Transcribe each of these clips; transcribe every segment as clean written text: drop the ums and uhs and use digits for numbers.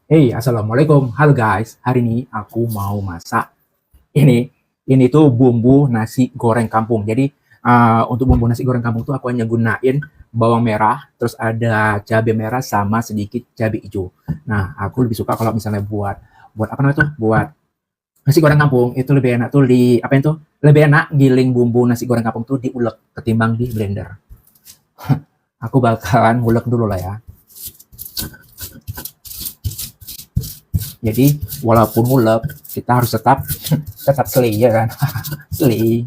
Hey, assalamualaikum. Halo guys, hari ini aku mau masak ini. Ini tuh bumbu nasi goreng kampung. Jadi untuk bumbu nasi goreng kampung tuh aku hanya gunain bawang merah, terus ada cabai merah sama sedikit cabai hijau. Nah, aku lebih suka kalau misalnya buat buat apa namanya tuh, buat nasi goreng kampung itu lebih enak tuh di apa itu? Lebih enak giling bumbu nasi goreng kampung tuh diulek ketimbang di blender. Aku bakalan ngulek dulu lah ya. Jadi walaupun ngulek, kita harus tetap tetap slay ya kan. Slay.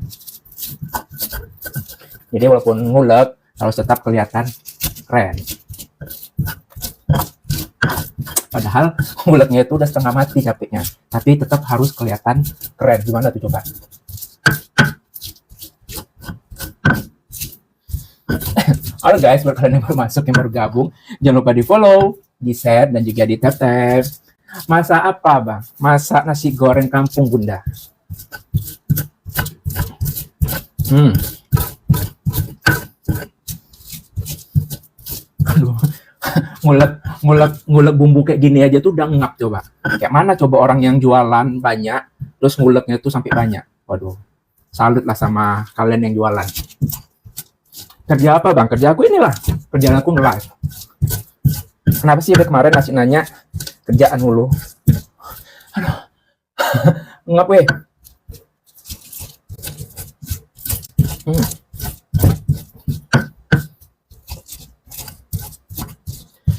Jadi walaupun ngulek harus tetap kelihatan keren. Padahal nguleknya itu udah setengah mati capeknya, tapi tetap harus kelihatan keren. Gimana tuh coba? Halo guys, buat kalian yang baru masuk, yang baru gabung, jangan lupa di follow, di share, dan juga di tap-tap. Masak apa bang? Masak nasi goreng kampung bunda. Aduh, ngulek bumbu kayak gini aja tuh udah ngap coba. Kayak mana coba orang yang jualan banyak, terus nguleknya tuh sampai banyak. Waduh, salut lah sama kalian yang jualan. Kerja apa bang? Kerja aku inilah. Kerjaan aku nge-live. Kenapa sih dari kemarin masih nanya kerjaan mulu? Aduh, ngap weh.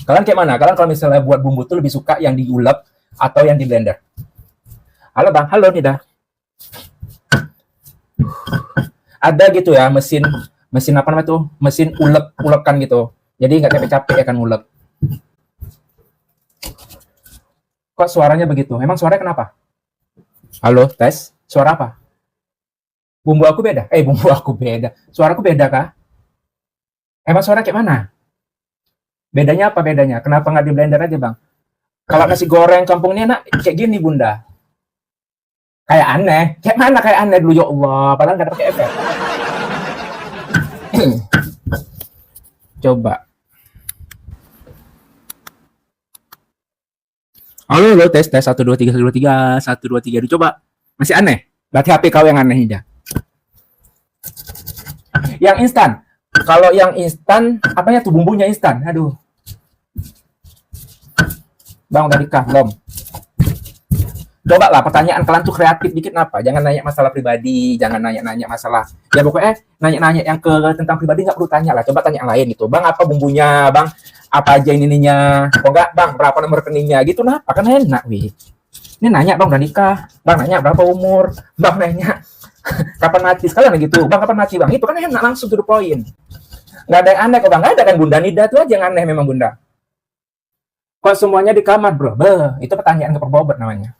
Kalian kayak mana? Kalian kalau misalnya buat bumbu tuh lebih suka yang diulek atau yang di blender? Halo bang, halo Nida. Ada gitu ya mesin mesin apa namanya tuh? Mesin ulekan gitu. Jadi nggak capek-capek ya kan ngulek. Kok suaranya begitu? Emang suaranya kenapa? Halo, tes. Suara apa? Bumbu aku beda? Bumbu aku beda. Suaraku beda kah? Emang suara kayak mana? Bedanya apa bedanya? Kenapa nggak di blender aja bang? Kalau nasi goreng kampung ini enak kayak gini bunda. Kayak aneh. Kayak mana kayak aneh dulu ya Allah. Padahal nggak ada pakai efek. Coba. Halo, halo, tes, tes, 1, 2, 3, 1, 2, 3, 1, 2, 3, coba. Masih aneh? Berarti HP kau yang aneh, Nida. Yang instan. Kalau yang instan, apanya tuh bumbunya instan? Aduh. Bang, udah nikah belum? Coba lah, pertanyaan kalian tuh kreatif dikit apa? Jangan nanya masalah pribadi, jangan nanya-nanya masalah. Ya pokoknya nanya-nanya yang ke tentang pribadi nggak perlu tanya lah. Coba tanya yang lain gitu. Bang, apa bumbunya? Bang, apa aja ininya? Kok enggak, bang, berapa nomor rekeningnya? Gitu nah, kan enak, wih. Ini nanya, bang, udah nikah. Bang, nanya berapa umur. Bang, nanya kapan mati. Sekalian gitu. Bang, kapan mati, bang? Itu kan enak, langsung to the point. Nggak ada yang aneh kok, bang. Nggak ada kan bunda Nida tuh aja yang aneh memang bunda. Kok semuanya di kamar, bro? Itu pertanyaan keperbobot namanya.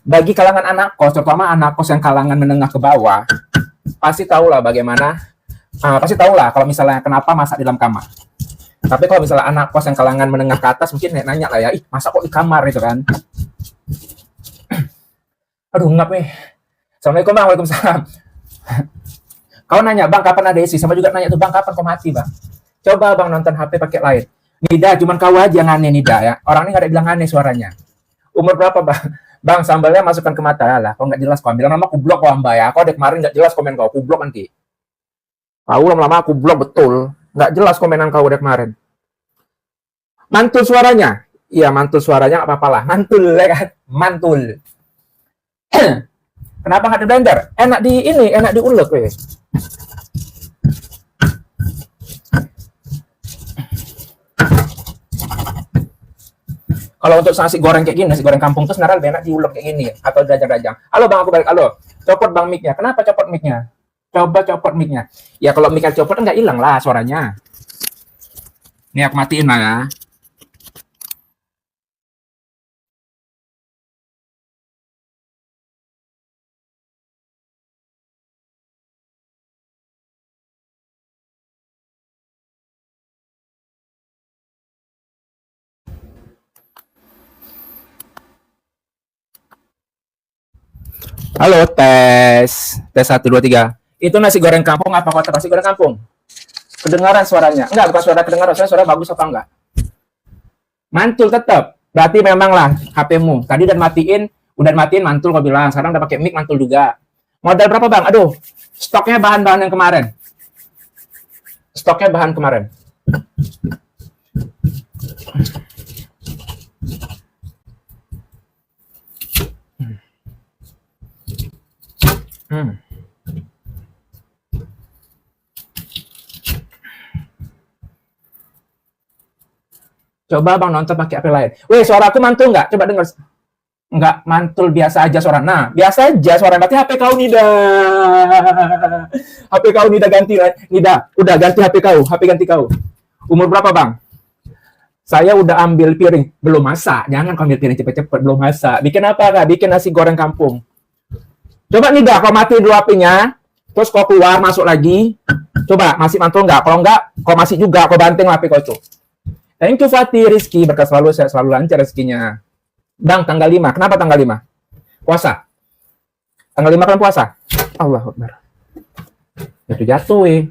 Bagi kalangan anak kos, terutama anak kos yang kalangan menengah ke bawah, pasti tahu lah bagaimana, pasti tahu lah kalau misalnya kenapa masak di dalam kamar. Tapi kalau misalnya anak kos yang kalangan menengah ke atas, mungkin nanya lah ya, masak kok di kamar itu kan. Aduh, ngap nih. Assalamualaikum bang, waalaikumsalam. Kau nanya, bang kapan ada isi? Sama juga nanya tuh, bang kapan kau mati bang? Coba bang nonton HP pakai light. Nida, cuman kau aja yang aneh Nida ya. Orang ini nggak ada bilang aneh suaranya. Umur berapa bang? Bang, sambalnya masukkan ke mata lah. Kau nggak jelas kau. Bilang nama aku blok kau hamba ya. Kau dari kemarin nggak jelas komen kau. Aku blok nanti. Kau lama-lama aku blok betul. Nggak jelas komenan kau dari kemarin. Mantul suaranya. Iya, mantul suaranya nggak apa-apa lah. Mantul ya kan? Mantul. Kenapa nggak di blender? Enak di ini, enak diulek weh. Kalau untuk nasi goreng kayak gini, nasi goreng kampung tuh sebenarnya lebih enak diulek kayak gini atau dajang-dajang. Halo bang, aku balik. Halo, copot bang mic-nya. Kenapa copot mic-nya? Coba copot mic-nya. Ya kalau mic-nya copot kan nggak hilang lah suaranya. Nih aku matiin lah ya. Halo, tes. Tes 1, 2, 3. Itu nasi goreng kampung apa kota nasi goreng kampung? Kedengaran suaranya? Enggak, bukan suara kedengaran. Suara bagus apa enggak? Mantul tetap. Berarti memang lah HP-mu. Tadi udah matiin mantul kau bilang. Sekarang udah pakai mic mantul juga. Modal berapa bang? Aduh, stoknya bahan-bahan yang kemarin. Stoknya bahan kemarin. Coba bang nonton pakai HP lain. Weh, suara aku mantul nggak? Coba dengar. Nggak mantul, biasa aja suara. Nah, biasa aja suara. Berarti HP kau Nida. HP kau Nida ganti. Nida, udah ganti HP kau. HP ganti kau. Umur berapa bang? Saya udah ambil piring. Belum masak. Jangan kau ambil piring cepet-cepet. Belum masak. Bikin apa kak? Bikin nasi goreng kampung. Coba Nida, kau mati dulu HP-nya. Terus kau keluar, masuk lagi. Coba, masih mantul nggak? Kalau nggak, kau masih juga. Kau banting HP kau tuh. Thank you Fatih, Rizky. Berkat selalu, saya selalu lancar rezekinya. Bang, tanggal 5. Kenapa tanggal 5? Puasa. Tanggal 5 kan puasa. Allah Akbar. Jatuh-jatuh,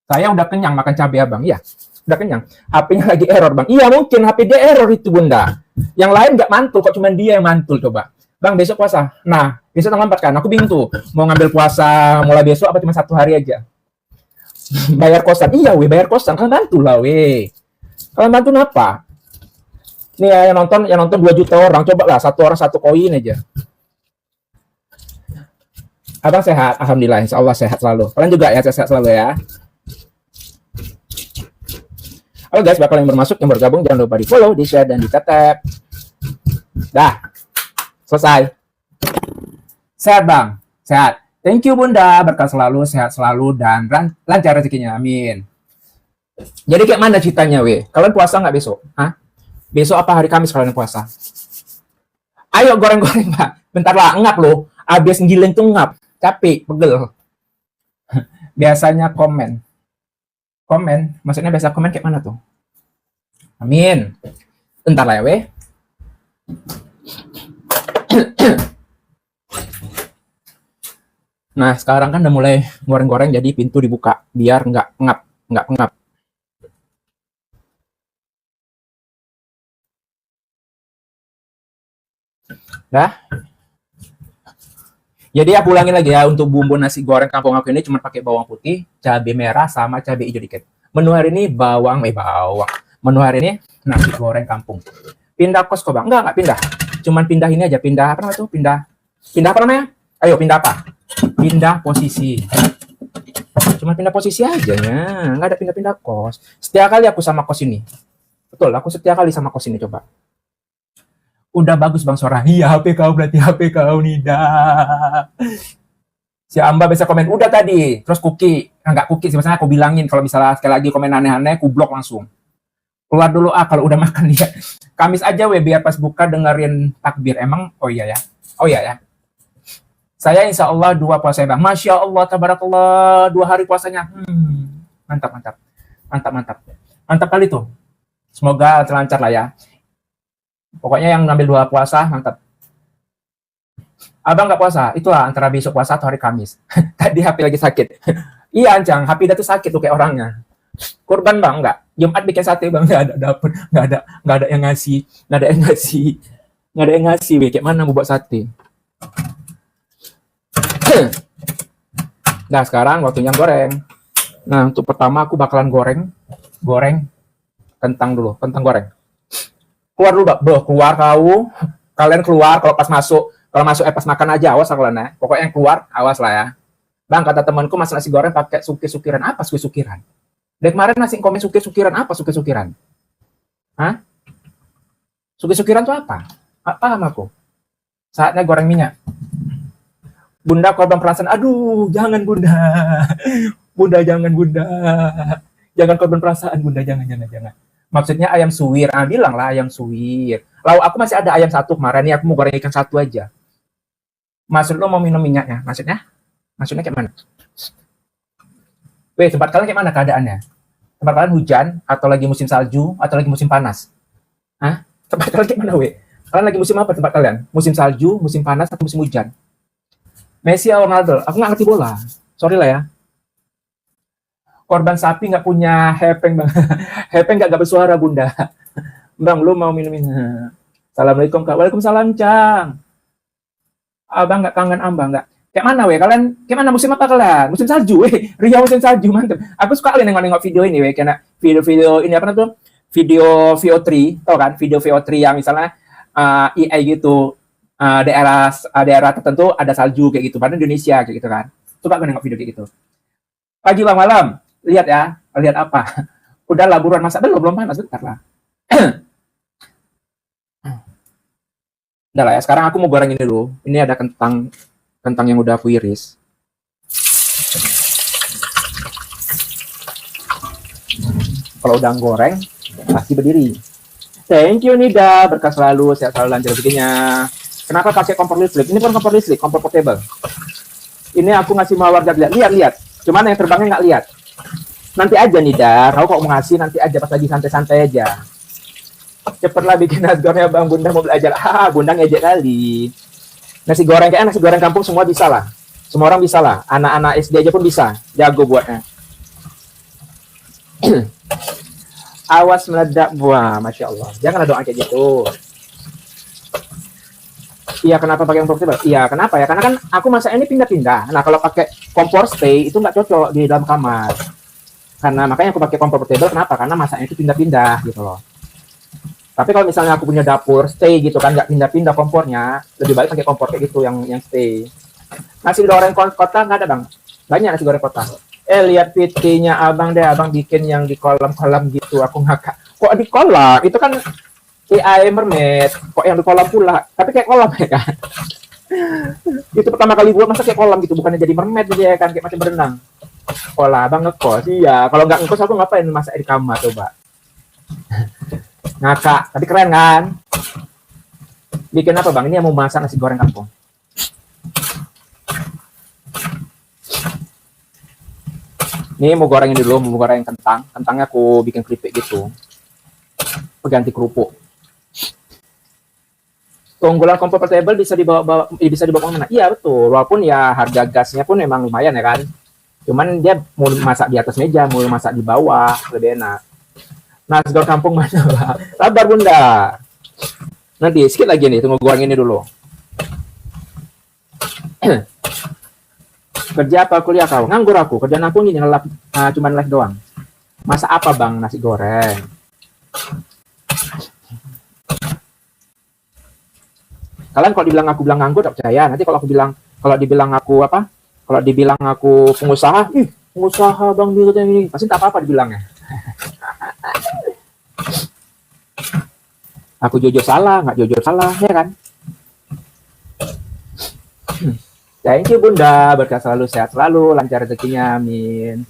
Saya udah kenyang makan cabai abang. Iya, udah kenyang. HP-nya lagi error bang. Iya mungkin HP dia error itu bunda. Yang lain nggak mantul, kok cuma dia yang mantul coba. Bang, besok puasa. Nah, besok tanggal 4 kan. Aku bingung tuh. Mau ngambil puasa mulai besok apa cuma 1 hari aja? Bayar kosan. Iya, bayar kosan. Kalian bantu lah, Kalian bantu apa? Nih ya, yang nonton 2 juta orang. Coba lah, 1 orang 1 koin aja. Abang sehat? Alhamdulillah. Insya Allah sehat selalu. Kalian juga ya, sehat selalu ya. Halo guys, bakal yang bermasuk, yang bergabung, jangan lupa di follow, di share, dan di tap. Dah. Selesai. Sehat bang, sehat. Thank you bunda, berkah selalu, sehat selalu, dan lancar rezekinya, amin. Jadi kayak mana ceritanya Kalian puasa nggak besok? Hah? Besok apa hari Kamis kalian puasa? Ayo goreng-goreng bang. Bentar lah, ngap loh. Abis ngiling tuh ngap. Capek, pegel. Biasanya komen. Maksudnya biasa komen kayak mana tuh? Amin. Bentar lah ya Nah, sekarang kan udah mulai goreng-goreng, jadi pintu dibuka biar nggak ngap. Dah. Jadi aku ulangin lagi ya, untuk bumbu nasi goreng kampung aku ini cuma pakai bawang putih, cabai merah, sama cabai hijau dikit. Menu hari ini Menu hari ini nasi goreng kampung. Pindah kos kok bang? Enggak pindah. Cuman pindah ini aja, pindah apa namanya tuh? Pindah apa namanya? Ayo pindah apa? Pindah posisi. Cuma pindah posisi aja ya, nggak ada pindah-pindah kos. Setiap kali aku sama kos ini. Betul, aku setiap kali sama kos ini coba. Udah bagus bang suara. Iya HP kau berarti HP kau Nida. Si Amba bisa komen udah tadi. Terus Kuki, enggak Kuki sih maksudnya aku bilangin kalau misalnya sekali lagi komen aneh-aneh aku blok langsung. Keluar dulu kalau udah makan dia. Kamis aja biar pas buka dengerin takbir. Emang oh iya ya. Saya insya Allah 2 puasa bang. Masya Allah tabarakallah 2 hari puasanya. Mantap. Mantap kali tuh. Semoga lancar lah ya. Pokoknya yang ngambil 2 puasa, mantap. Abang nggak puasa, itulah antara besok puasa atau hari Kamis. Tadi HP lagi sakit. Iya, Ancang, HP dia tuh sakit tuh kayak orangnya. Kurban bang, nggak. Jumat bikin sate bang, nggak ada dapur, nggak ada yang ngasih, kayak mana mau buat sate. Nah, sekarang waktunya goreng. Nah, untuk pertama aku bakalan goreng kentang dulu, kentang goreng. Keluar dulu keluar kalian keluar kalau pas masuk pas makan aja awas kalian ya. Pokoknya yang keluar awas lah ya. Bang, kata temanku masak nasi goreng pakai sukir-sukiran. Apa sukir-sukiran? Dari kemarin nasi komen sukir-sukiran, apa sukir-sukiran? Hah? Sukir-sukiran itu apa? Paham aku. Saatnya goreng minyak. Bunda korban perasaan. Aduh, jangan bunda. Bunda jangan bunda. Jangan korban perasaan bunda, jangan. Maksudnya ayam suwir. Bilang lah ayam suwir. Lalu aku masih ada ayam 1 kemarin. Nih aku mau goreng ikan 1 aja. Maksud lo mau minum minyaknya? Maksudnya kayak mana? Tempat kalian kayak mana keadaannya? Tempat kalian hujan? Atau lagi musim salju? Atau lagi musim panas? Hah? Tempat kalian kayak mana Kalian lagi musim apa tempat kalian? Musim salju, musim panas, atau musim hujan? Messi atau Ronaldo? Aku nggak ngerti bola. Sorry lah ya. Korban sapi nggak punya hepeng bang. Hepeng nggak bersuara bunda. Bang, lu mau minum ini? Assalamualaikum kak. Waalaikumsalam cang. Abang nggak kangen ambang nggak? Kayak mana weh? Kalian kayak mana musim apa kalian? Musim salju weh. Riau musim salju mantep. Aku suka kali nengok-nengok video ini weh. Karena video-video ini apa tuh? Video VO3, tau kan? Video VO3 yang misalnya EA gitu. Daerah tertentu ada salju kayak gitu. Padahal Indonesia kayak gitu kan. Suka aku nengok video kayak gitu. Pagi bang malam. Lihat ya. Lihat apa? Udah lah buruan masak belum panas bentar lah. Udah lah ya. Sekarang aku mau goreng ini dulu. Ini ada kentang yang udah aku iris. Kalau udah goreng, pasti berdiri. Thank you Nida, berkah selalu, sehat selalu, lancar rezekinya. Kenapa pakai kompor listrik? Ini bukan kompor listrik, kompor portable. Ini aku ngasih mawar gak lihat. Cuman yang terbangnya nggak lihat. Nanti aja Nida, kau kok mau ngasih nanti aja pas lagi santai-santai aja. Cepatlah bikin nasi gorengnya bang, bunda mau belajar. Bunda ngejek kali. Nasi goreng kayak nasi goreng kampung semua bisa lah. Semua orang bisa lah. Anak-anak SD aja pun bisa. Jago buatnya. Awas meledak buah, masya Allah. Jangan doa kayak gitu. Iya, kenapa pakai kompor portable? Iya, kenapa ya? Karena kan aku masak ini pindah-pindah. Nah, kalau pakai kompor stay itu nggak cocok di dalam kamar. Karena makanya aku pakai kompor portable. Kenapa? Karena masaknya itu pindah-pindah gitu loh. Tapi kalau misalnya aku punya dapur stay gitu kan, nggak pindah-pindah kompornya, lebih baik pakai kompor kayak gitu yang stay. Nasi goreng kota nggak ada bang? Banyak nasi goreng kota. Lihat PT-nya abang deh, abang bikin yang di kolam-kolam gitu. Aku ngakak. Kok di kolam? Itu kan AI mermaid. Kok yang di kolam pula? Tapi kayak kolam ya kan? Itu pertama kali buat masa kayak kolam gitu, bukannya jadi mermaid aja ya kan, kayak macam berenang. Kolam abang ngekos, iya. Kalau nggak ngekos aku ngapain masak di kamar coba? Ngakak, tapi keren kan? Bikin apa bang? Ini yang mau masak nasi goreng kampung. Ini mau gorengin dulu, mau goreng kentang. Kentangnya aku bikin keripik gitu. Pengganti kerupuk. Keunggulan kompor portable bisa dibawa kemana? Iya betul. Walaupun ya harga gasnya pun memang lumayan ya kan. Cuman dia mau masak di atas meja, mau masak di bawah, lebih enak. Nasi goreng kampung mana lah? Sabar bunda. Nanti sedikit lagi nih, tunggu goreng ini dulu. Kerja apa kuliah kau? Nganggur aku. Kerjaan aku ini cuma live doang. Masa apa bang nasi goreng? Kalian kalau dibilang aku bilang nganggur tak percaya. Nanti kalau dibilang aku pengusaha, pengusaha bang ini pasti tak apa-apa dibilangnya. Aku jujur salah, nggak jujur salah, ya kan? Thank you bunda, berkah selalu, sehat selalu, lancar rezekinya, amin.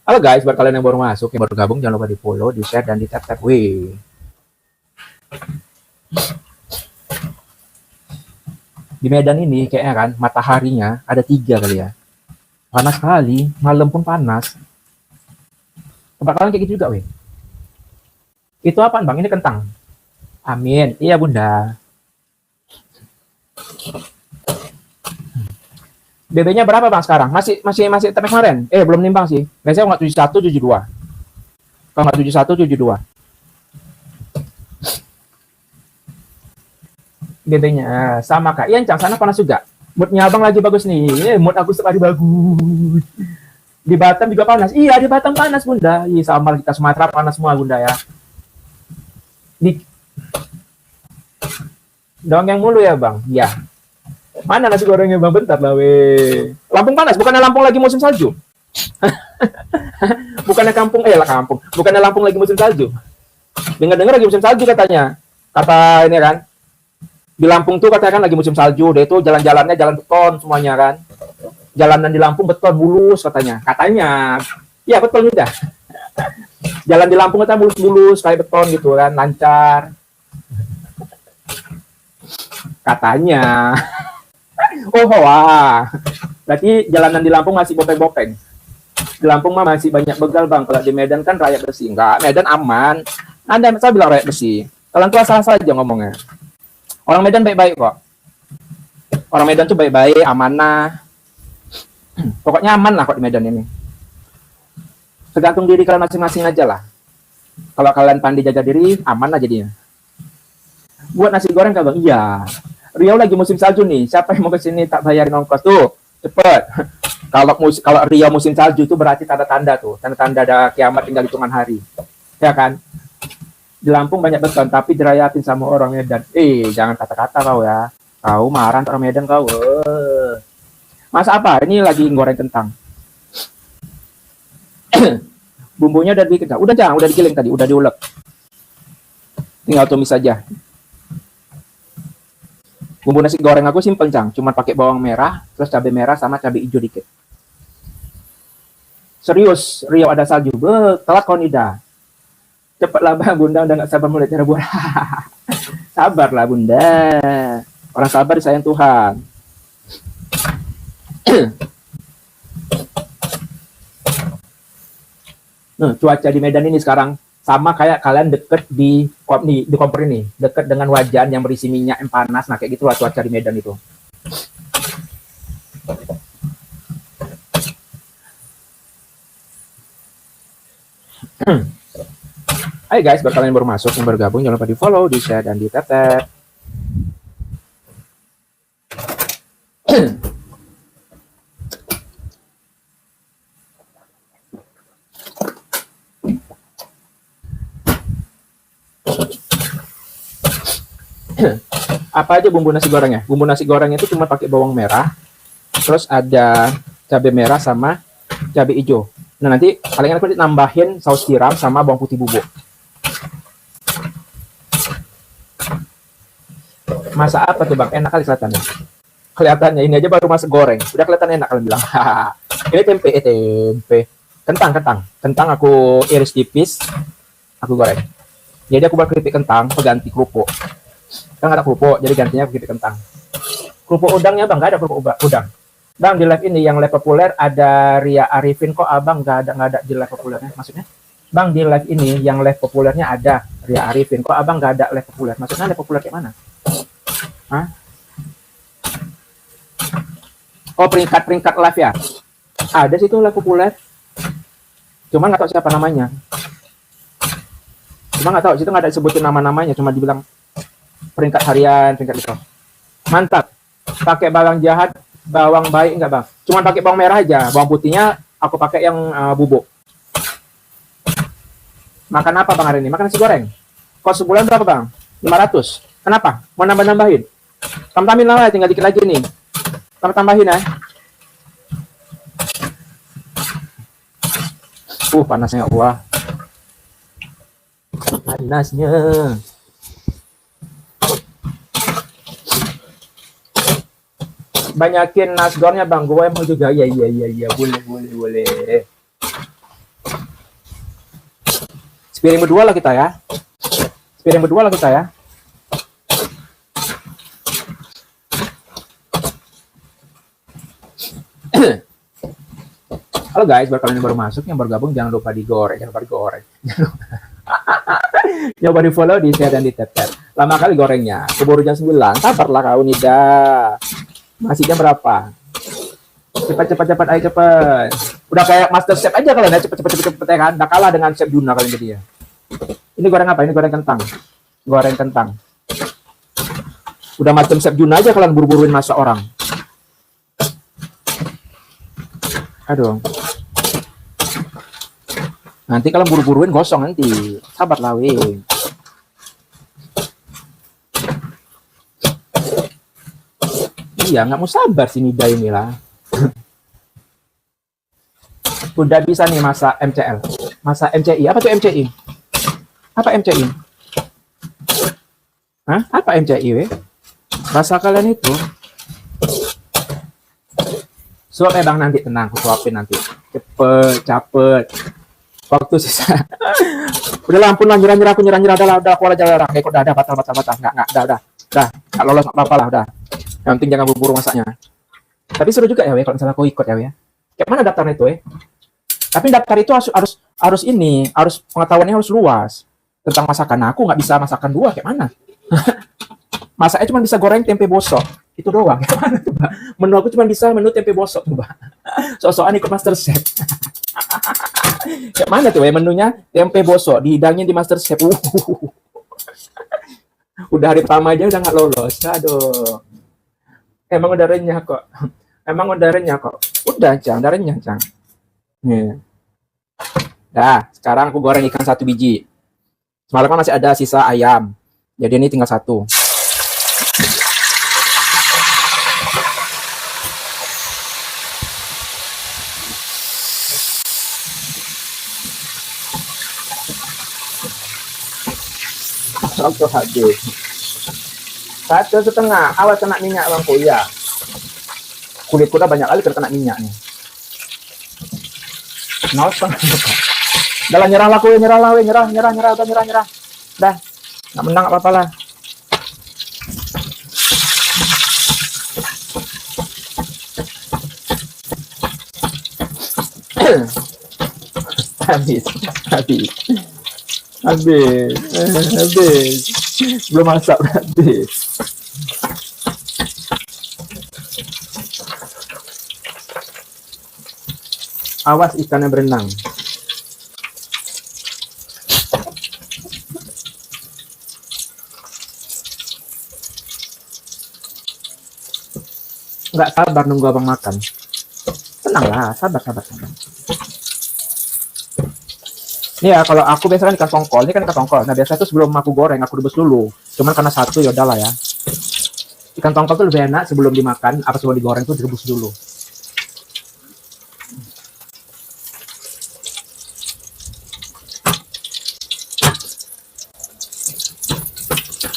Halo guys, buat kalian yang baru masuk, yang baru gabung, jangan lupa di follow, di share, dan di tap-tap. Wih. Di Medan ini kayaknya kan, mataharinya ada 3 kali ya. Panas sekali, malam pun panas. Tempat kalian kayak gitu juga, weh. Itu apaan bang? Ini kentang. Amin. Iya bunda. BB-nya berapa bang sekarang? Masih tapi kemarin? Belum nimbang sih. Biasanya nggak 71, 72. Kalau nggak 71, 72. BB-nya sama kak. Iya Encang, sana panas juga. Moodnya abang lagi bagus nih. Mood aku sekali bagus. Di Batam juga panas. Iya di Batam panas bunda. Iya sama kita Sumatera panas semua bunda ya. Dongeng mulu ya bang? Iya. Mana nasi gorengnya bang? Bentar lah weh. Lampung panas, bukannya Lampung lagi musim salju? Bukannya bukannya Lampung lagi musim salju? Dengar-dengar lagi musim salju katanya. Kata ini kan, di Lampung tuh katanya kan lagi musim salju. Dia itu jalan-jalannya jalan beton semuanya kan. Jalanan di Lampung beton mulus katanya. Iya betul udah. Jalan di Lampung katanya mulus-mulus kayak beton gitu kan, lancar. Katanya. Wah. Berarti jalanan di Lampung masih bopeng-bopeng. Di Lampung mah masih banyak begal bang. Kalau di Medan kan rakyat bersih. Enggak, Medan aman. Anda saya bilang rakyat bersih. Kalian tuh salah saja ngomongnya. Orang Medan baik-baik kok. Orang Medan tuh baik-baik, amanah. Pokoknya aman lah kok di Medan ini. Tergantung diri kalian masing-masing aja lah. Kalau kalian pandai jaga diri, aman lah jadinya. Buat nasi goreng kak bang? Iya. Riau lagi musim salju nih. Siapa yang mau kesini tak bayarin ongkos tuh? Cepet. Kalau Riau musim salju itu berarti tanda-tanda tuh. Tanda-tanda ada kiamat tinggal hitungan hari. Ya kan? Di Lampung banyak beton, tapi dirayatin sama orang Medan. Jangan kata-kata kau ya. Kau marah orang Medan kau. Mas apa? Ini lagi goreng kentang. Bumbunya udah dikencang. Udah digiling tadi, udah diulek. Tinggal tumis saja. Bumbu nasi goreng aku simpel, Cang. Cuma pakai bawang merah, terus cabai merah sama cabai hijau dikit. Serius, Riau ada salju. Telat kau Nida. Cepatlah bang, Bunda udah gak sabar mulai cara buat. Sabarlah Bunda. Orang sabar disayang Tuhan. Nah, cuaca di Medan ini sekarang sama kayak kalian deket di kompor ini, deket dengan wajan yang berisi minyak yang panas. Nah, kayak gitulah cuaca di Medan itu. Hai guys, buat kalian yang baru masuk, yang baru gabung, jangan lupa di follow, di share, dan di tap. Apa aja bumbu nasi gorengnya? Bumbu nasi goreng itu cuma pakai bawang merah, terus ada cabai merah sama cabai hijau. Nah, nanti paling enak nambahin saus tiram sama bawang putih bubuk. Masak apa tuh bang? Enak kali kelihatannya. Kelihatannya ini aja baru masak goreng, udah kelihatan enak kalian bilang. Ini tempe. Kentang aku iris tipis, aku goreng. Jadi aku buat keripik kentang, pengganti kerupuk. Kan ada kerupuk, jadi gantinya keripik kentang. Kerupuk udangnya bang, nggak ada kerupuk udang. Bang, di live ini yang live populer ada Ria Arifin, kok abang nggak ada di live populernya? Maksudnya? Bang, di live ini yang live populernya ada Ria Arifin, kok abang nggak ada live populer? Maksudnya live populer kayak mana? Hah? Oh, peringkat live ya? Ada sih tuh live populer. Cuma nggak tahu siapa namanya. Cuma nggak tahu, situ nggak ada disebutin nama-namanya, cuma dibilang peringkat harian, peringkat itu. Mantap. Pakai bawang jahat, bawang baik enggak bang? Cuma pakai bawang merah aja. Bawang putihnya aku pakai yang bubuk. Makan apa bang hari ini? Makan nasi goreng. Kos sebulan berapa bang? 500. Kenapa? Mau nambah-nambahin? Tambahin lah, tinggal dikit lagi nih. Tambahin ya. Panasnya Allah. Panasnya. Banyakin nasgornya bang, gue mau juga. Iya, boleh. Piring berdua lah kita ya. Halo guys, buat kalian yang baru masuk, yang baru gabung, jangan lupa digoreng. Jangan lupa di follow, di share, dan di tap. Lama kali gorengnya, keburu jam 9. Sabarlah kau Nida. Masih jam berapa? Cepat, ayo cepet. Udah kayak master chef aja kalian ya, cepet ya kan. Udah kalah dengan chef Juna kalian jadi ya. Ini goreng apa? Ini goreng kentang. Udah macam chef Juna aja kalian buru-buruin masak orang. Aduh. Nanti kalian buru-buruin gosong nanti. Sabarlah weh. Iya, nggak mau sabar si Nida ini lah. Udah bisa nih masak MCL. Masak MCI. Apa tuh MCI? Apa MCI? Hah? Apa MCI, weh? Rasa kalian itu. Suap bang nanti, tenang. Aku suapin nanti. Cepet. Waktu sisa. Udah lah, ampun lah, nyerah. Aku nyerah. Udah, aku aja lah. Kayak udah, batal. Nggak, udah. Nggak lolos, nggak apa-apa lah, udah. Yang penting jangan buru-buru masaknya. Tapi seru juga ya, weh, kalau misalnya aku ikut ya, weh. Kayak mana daftarnya itu, Tapi daftar itu harus pengetahuannya harus luas tentang masakan. Nah, aku nggak bisa masakan dua, kayak mana? Masaknya cuma bisa goreng tempe bosok. Itu doang. Kayak mana coba? Menu aku cuma bisa menu tempe bosok, coba. Sok-sokan ikut MasterChef. Kayak mana tuh ya menunya? Tempe bosok dihidangin di MasterChef. Udah hari pertama aja udah nggak lolos. Aduh. Emang udah renyah kok. Emang udah renyah kok. Udah, Cang. Udah renyah, Cang. Nih. Dah, sekarang aku goreng ikan 1 biji. Semalam kan masih ada sisa ayam. Jadi ini tinggal 1. Waktu habis. 1,5. Awas kena minyak bangku ya. Kulit kuda banyak kali terkena minyak nih. 0,5. Udah lah, nyerah lah kowe, nyerah lah, nyerah, udah nyerah. Dah, nggak menang apa-apa lah. habis. Belum masak habis. Awas ikannya berenang. Nggak sabar nunggu abang makan. Tenanglah, sabar. Ini ya, kalau aku biasanya ikan tongkol, ini kan ikan tongkol. Nah biasanya tuh sebelum aku goreng, aku rebus dulu. Cuman karena 1 ya udahlah ya. Ikan tongkol tuh lebih enak sebelum dimakan, apa sebelum digoreng tuh direbus dulu.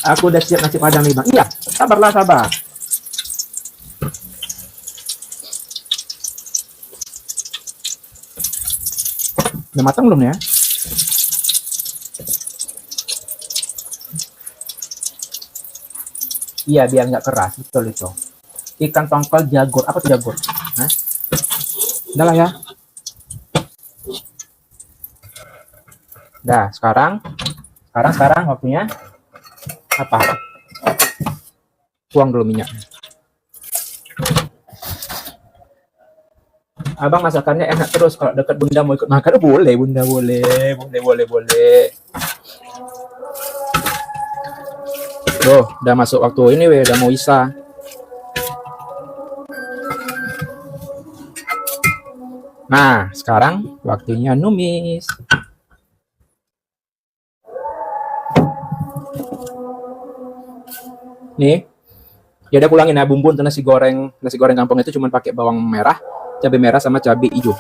Aku udah siap nasi padang nih bang. Iya, sabar. Udah matang belum ya? Iya, biar nggak keras, betul itu. Ikan tongkol jagur, apa tuh jagur? Hah? Udah lah ya. Dah, sekarang waktunya apa? Tuang dulu minyak. Abang masakannya enak terus, kalau dekat bunda mau ikut makan, boleh bunda, boleh. Tuh, udah masuk waktu ini weh, udah mau isa. Nah, sekarang waktunya numis. Nih, ya udah pulangin ya bumbu untuk nasi goreng kampung itu cuma pakai bawang merah, cabai merah sama cabai hijau.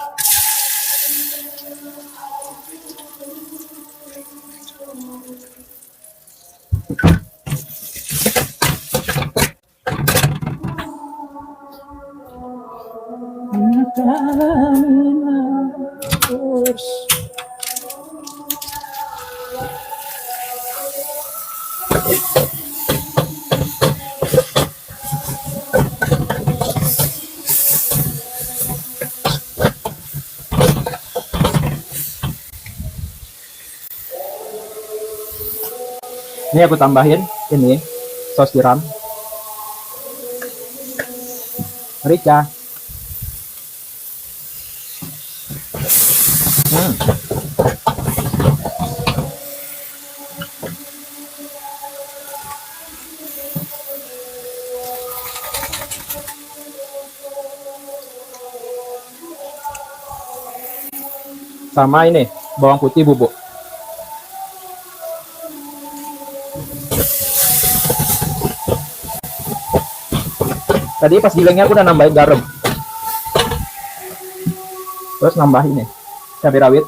Ini aku tambahin ini saus tiram, merica, sama ini bawang putih bubuk. Tadi pas gilengnya aku udah nambahin garam, terus nambahin nih cabai rawit,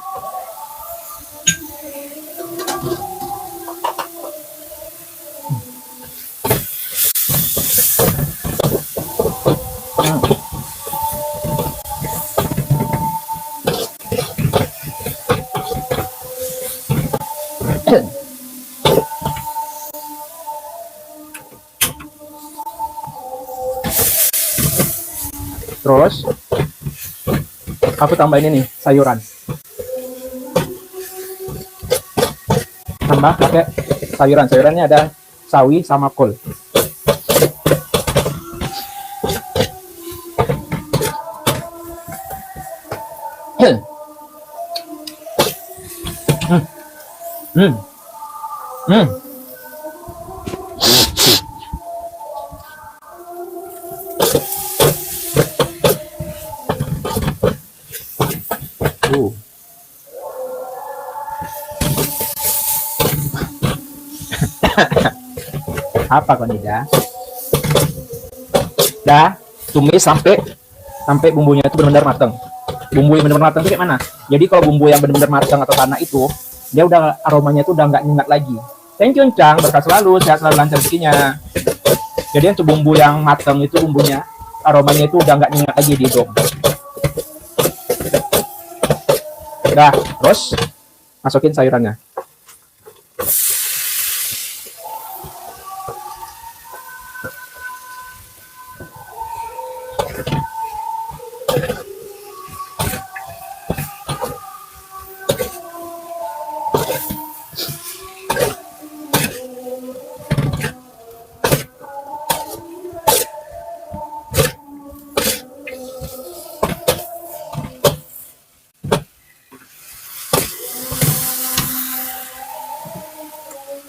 terus aku tambahin ini sayuran, tambah pakai sayurannya ada sawi sama kol. Hmm. Hmm. Apa kau nih dah? Dah, tumis sampai bumbunya itu benar-benar matang. Bumbu yang benar-benar matang itu kayak mana? Jadi kalau bumbu yang benar-benar matang atau tanah itu, dia udah aromanya itu udah nggak nyengat lagi. Thank you Cang, berkah selalu, sehat selalu, lancar rezekinya. Jadi untuk bumbu yang matang itu bumbunya, aromanya itu udah nggak nyengat lagi di hidung. Udah, terus masukin sayurannya.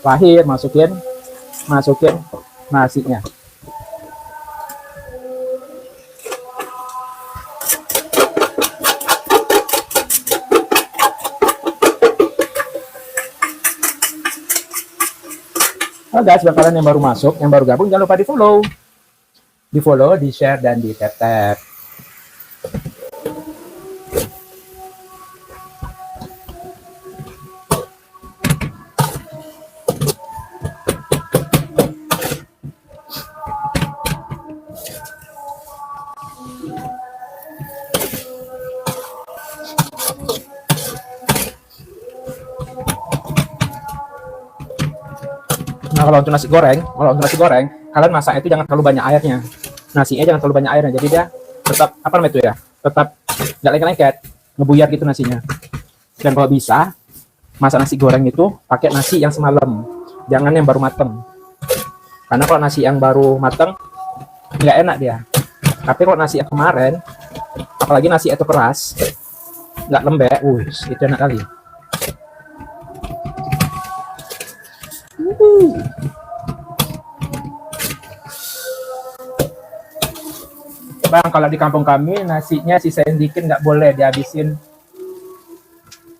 Terakhir masukin nasinya. Oh guys, buat kalian yang baru masuk, yang baru gabung, jangan lupa di follow, di share, dan di tap. Nah, kalau untuk nasi goreng, kalian masak itu jangan terlalu banyak airnya. Nasinya jangan terlalu banyak airnya. Jadi dia tetap apa namanya itu ya? Tetap nggak lengket-lengket, ngebuyar gitu nasinya. Dan kalau bisa masak nasi goreng itu pakai nasi yang semalam, jangan yang baru mateng. Karena kalau nasi yang baru mateng nggak enak dia. Tapi kalau nasi yang kemarin, apalagi nasi itu keras, nggak lembek, itu enak kali. Bang, kalau di kampung kami nasinya sisain dikit nggak boleh dihabisin,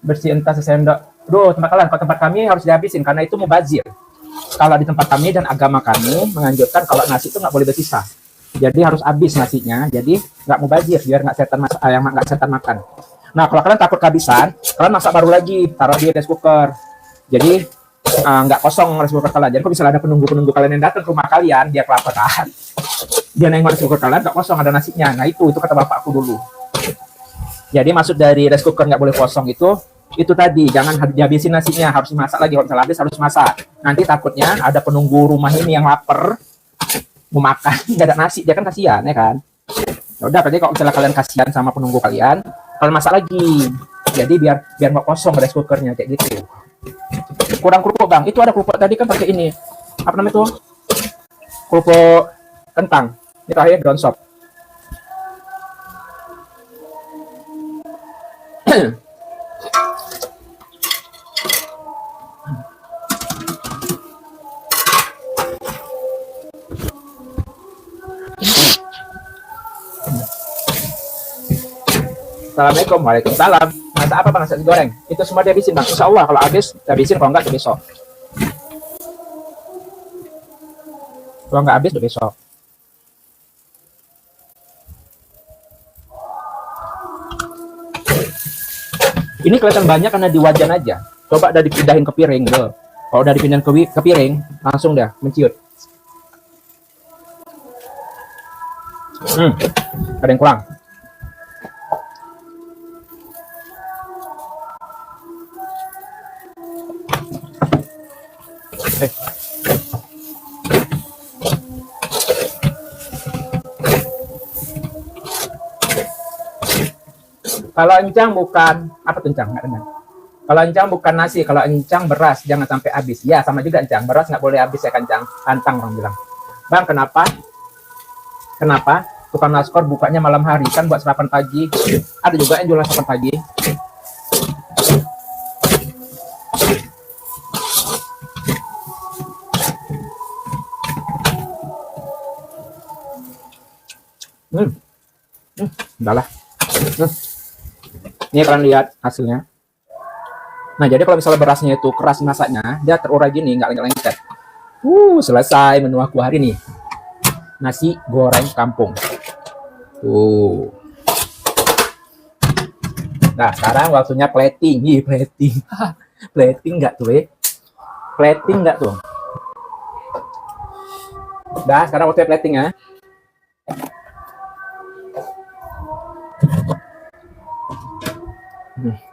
bersih entah sesendok. Duh, tempat kami harus dihabisin karena itu mubazir. Kalau di tempat kami dan agama kami menganjurkan kalau nasi itu nggak boleh bersisa. Jadi harus habis nasinya. Jadi nggak mubazir biar nggak setan makan. Nah, kalau kalian takut kehabisan, kalian masak baru lagi, taruh di rice cooker. Jadi nggak kosong rice cooker kalian. Jadi kalau misalnya ada penunggu kalian yang datang ke rumah kalian, dia kelaparan. Dia nengok rice cooker kalian nggak kosong, ada nasinya. Nah itu kata bapakku dulu. Jadi maksud dari rice cooker nggak boleh kosong itu tadi, jangan dihabisin nasinya, harus dimasak lagi. Kalau misalnya habis harus masak. Nanti takutnya ada penunggu rumah ini yang lapar mau makan nggak ada nasi, dia kan kasihan ya kan. Ya udah, berarti kalau misalnya kalian kasihan sama penunggu kalian masak lagi. Jadi biar nggak kosong rice cookernya kayak gitu. Kurang kerupuk bang, itu ada kerupuk tadi kan pakai ini apa namanya itu, kerupuk kentang. Ini terakhir ground shop. Assalamualaikum. Waalaikumsalam. Masak apa bang? Nasi goreng. Itu semua dihabisin bang. Insya Allah kalau habis dihabisin, kalau enggak besok. Kalau enggak habis besok. Ini kelihatan banyak karena di wajan aja. Coba udah dipindahin ke piring gitu. Kalau udah dipindahin ke piring, langsung dah menciut. Ada yang kurang. Kalau encang bukan apa tuh encang? Nggak dengar. Kalau encang bukan nasi, kalau encang beras, jangan sampai habis. Ya sama juga encang, beras nggak boleh habis ya kan encang. Tantang orang bilang. Bang kenapa tukang naskor bukanya malam hari, kan buat sarapan pagi. Ada juga yang jualan sarapan pagi. Hmm, udahlah. Ini kalian lihat hasilnya. Nah, jadi kalau misalnya berasnya itu keras masaknya, dia terurai gini, nggak lengket-lengket. Selesai menu aku hari ini. Nasi goreng kampung. Nah, sekarang waktunya plating. Plating. Plating nggak tuh, Plating nggak tuh? Dah, sekarang waktunya plating ya.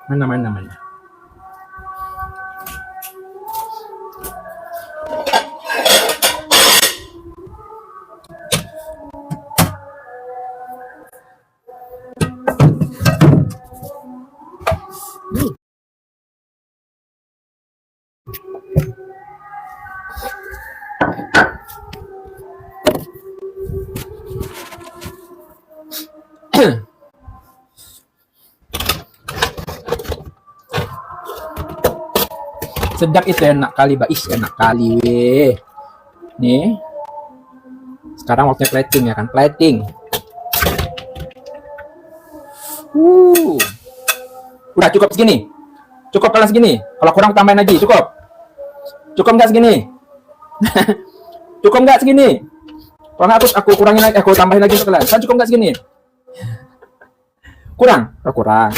Mana. Sedap itu, enak kali, enak kali weh. Nih. Sekarang waktunya plating ya kan, plating. Udah cukup segini. Cukup kalau segini. Kalau kurang tambahin lagi, cukup. Cukup nggak segini? Cukup nggak segini? Kalau nggak aku kurangin lagi, aku tambahin lagi untuk kalian. Kan cukup nggak segini? Kurang? Kurang.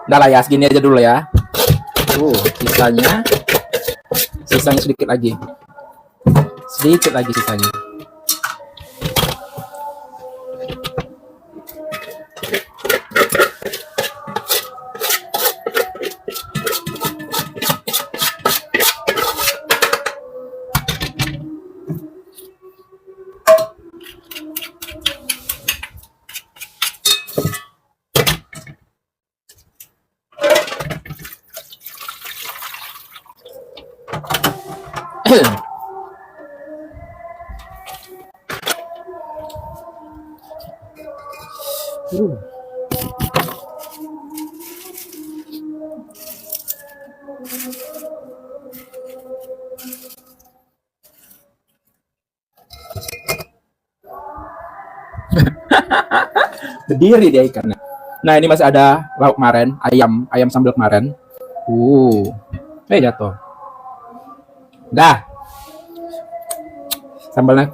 Udah lah ya, segini aja dulu ya. Sisanya sedikit lagi. Sedikit lagi sisanya. Berdiri dia ikannya. Nah, ini masih ada lauk kemarin, ayam sambal kemarin. Jatuh. Dah. Sambalnya.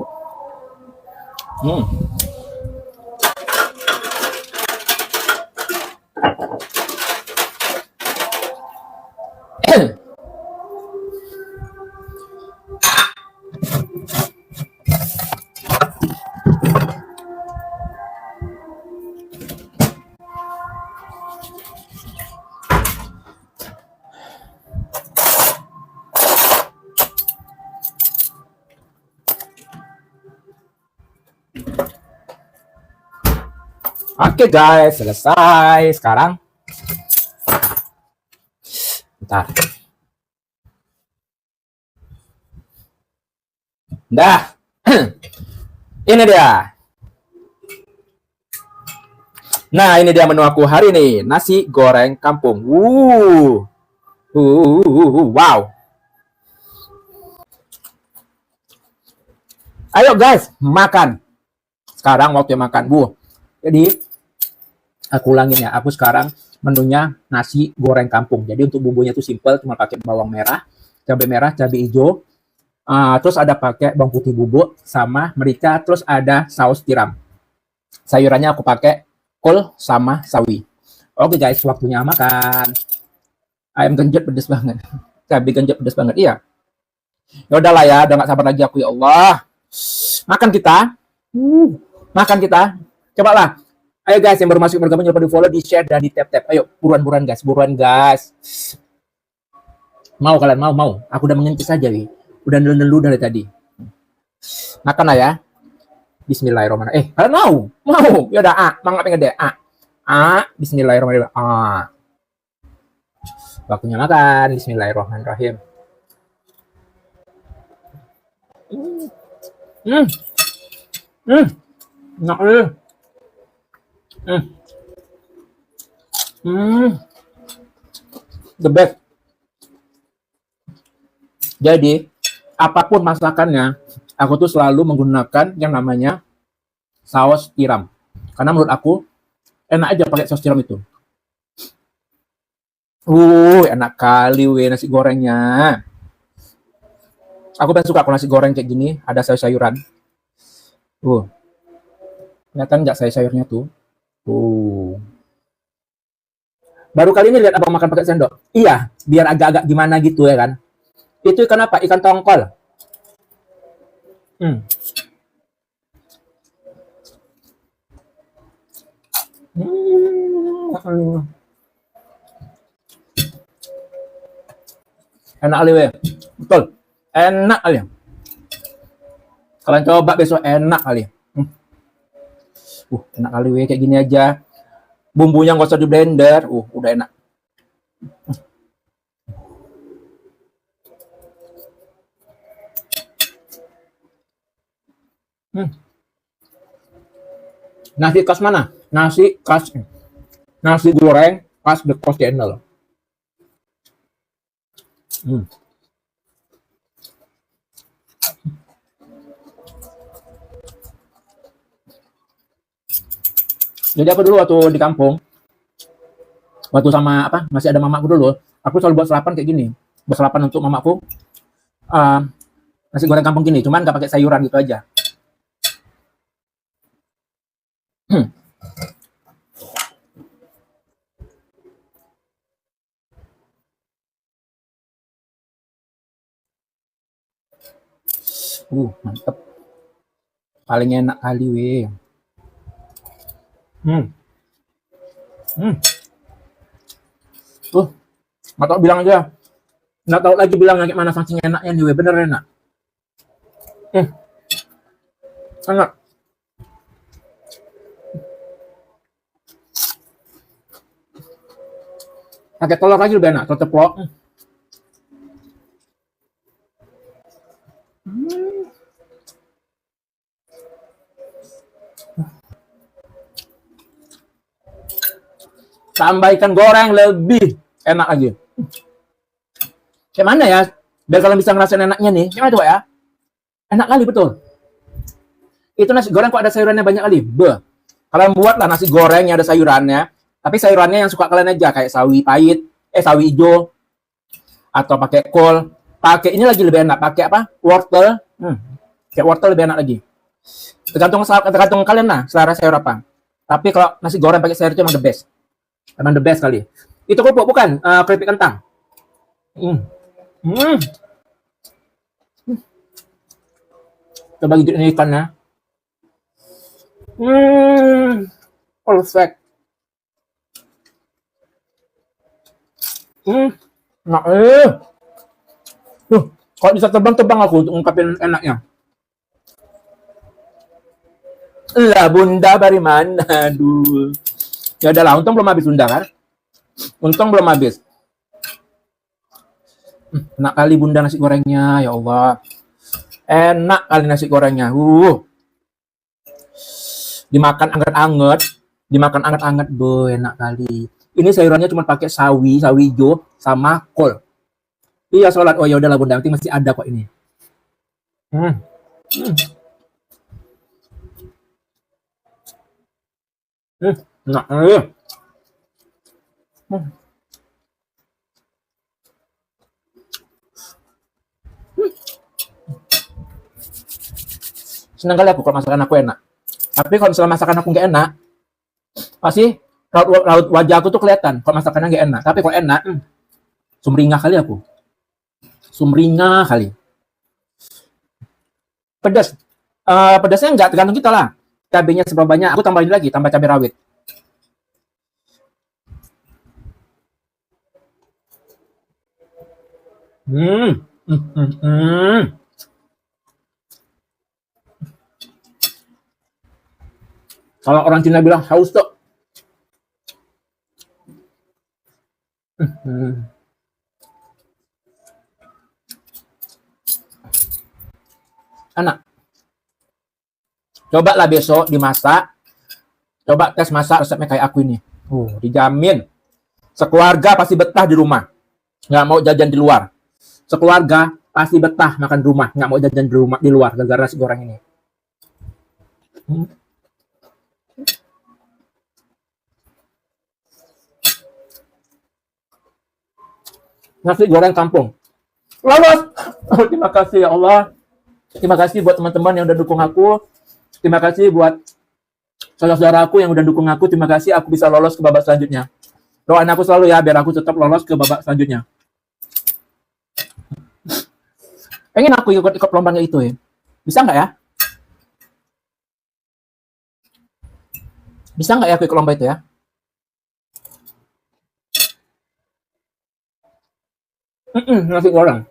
Oke guys, selesai. Sekarang bentar. Dah. Ini dia. Nah, ini dia menu aku hari ini. Nasi goreng kampung. Wow. Ayo guys, makan. Sekarang waktunya makan. Jadi, aku ulangin ya. Aku sekarang menunya nasi goreng kampung. Jadi untuk bumbunya itu simple, cuma pakai bawang merah, cabai hijau, terus ada pakai bawang putih bubuk sama merica, terus ada saus tiram. Sayurannya aku pakai kol sama sawi. Oke guys, waktunya makan. Ayam genjet pedes banget. Cabai genjet pedes banget, iya. Ya udahlah ya, udah gak sabar lagi aku, ya Allah. Makan kita. Makan kita. Cobalah. Ayo guys, yang baru masuk bergabung jangan lupa di follow, di share, dan di tap. Ayo, buruan guys. Mau kalian, mau. Aku udah mengencis aja nih. Udah nelu dari tadi. Makan lah ya. Bismillahirrahmanirrahim. Kalian mau? Ya udah, mangap yang gede. Bismillahirrahmanirrahim. Waktunya makan. Bismillahirrahmanirrahim. Enak nih. The best. Jadi, apapun masakannya, Aku tuh selalu menggunakan yang namanya saus tiram. Karena menurut aku enak aja pakai saus tiram itu. Enak kali weh nasi gorengnya. Aku paling suka kalau nasi goreng kayak gini, ada sayur-sayuran. Uh, Kelihatan nggak sayur-sayurnya tuh? Baru kali ini lihat abang makan pakai sendok. Iya, biar agak-agak gimana gitu ya kan. Itu ikan apa? Ikan tongkol. Hmm. Enak kali weh. Betul. Enak kali. Kalian coba besok, enak kali. Enak kali weh kayak gini aja. Bumbunya nggak usah di blender. Udah enak. Nasi khas mana? Nasi goreng khas The Coast Channel. Jadi aku dulu waktu di kampung, waktu sama apa masih ada mamaku dulu, aku selalu buat sarapan kayak gini. Buat sarapan untuk mamaku, nasi goreng kampung gini, cuman nggak pakai sayuran gitu aja. Mantep. Paling enak kali weh. Nggak tahu bilang aja. Nggak tahu lagi bilang kayak mana saking enaknya nih weh. Bener enak. Enak. Pakai telur lagi lebih enak, telur ceplok. Tambah ikan goreng lebih enak lagi. Kayak mana ya? Biar kalian bisa ngerasain enaknya nih. Gimana coba ya? Enak kali betul. Itu nasi goreng kok ada sayurannya banyak kali. Kalian buatlah nasi goreng yang ada sayurannya. Tapi sayurannya yang suka kalian aja kayak sawi pahit, sawi hijau, atau pakai kol. Pakai ini lagi lebih enak. Pakai apa? Wortel. Kayak wortel lebih enak lagi. Tergantung kalian lah selera sayur apa. Tapi kalau nasi goreng pakai sayur itu emang the best. Emang the best kali. Itu kerupuk bukan? Keripik kentang. Coba gigit ini ikannya. Perfect. Nah, kalau bisa terbang-terbang aku untuk ngungkapin enaknya. Lah bunda dari mana? Aduh. Ya udahlah, untung belum habis bunda kan? Untung belum habis. Enak kali bunda nasi gorengnya, ya Allah. Enak kali nasi gorengnya. Dimakan anget-anget, enak kali. Ini sayurannya cuma pakai sawi hijau sama kol. Iya sholat. Oh ya udahlah bunda, nanti masih ada kok ini. Enak. Senang kali aku kalau masakan aku enak. Tapi kalau misalnya masakan aku nggak enak, pasti raut wajah aku tuh kelihatan kalau masakannya nggak enak. Tapi kalau enak, sumringah kali aku. Sumringah kali. Pedas. Pedasnya nggak tergantung kita lah. Cabenya seberapa banyak, aku tambahin lagi, tambah cabai rawit. Kalau orang Cina bilang haus tuh. Enak. Coba lah besok dimasak. Coba tes masak resepnya kayak aku ini. Dijamin. Sekeluarga pasti betah di rumah. Nggak mau jajan di luar. Sekeluarga Pasti betah makan di rumah, nggak mau jajan di rumah di luar gara-gara nasi goreng ini. Hmm. Nasi goreng kampung. Lolos. Oh, terima kasih ya Allah. Terima kasih buat teman-teman yang udah dukung aku. Terima kasih buat saudara-saudaraku yang udah dukung aku. Terima kasih aku bisa lolos ke babak selanjutnya. Doain aku selalu ya biar aku tetap lolos ke babak selanjutnya. Pengen aku ikut lombanya itu ya. Bisa nggak ya? Bisa nggak ya aku ikut lomba itu ya? Nasi goreng.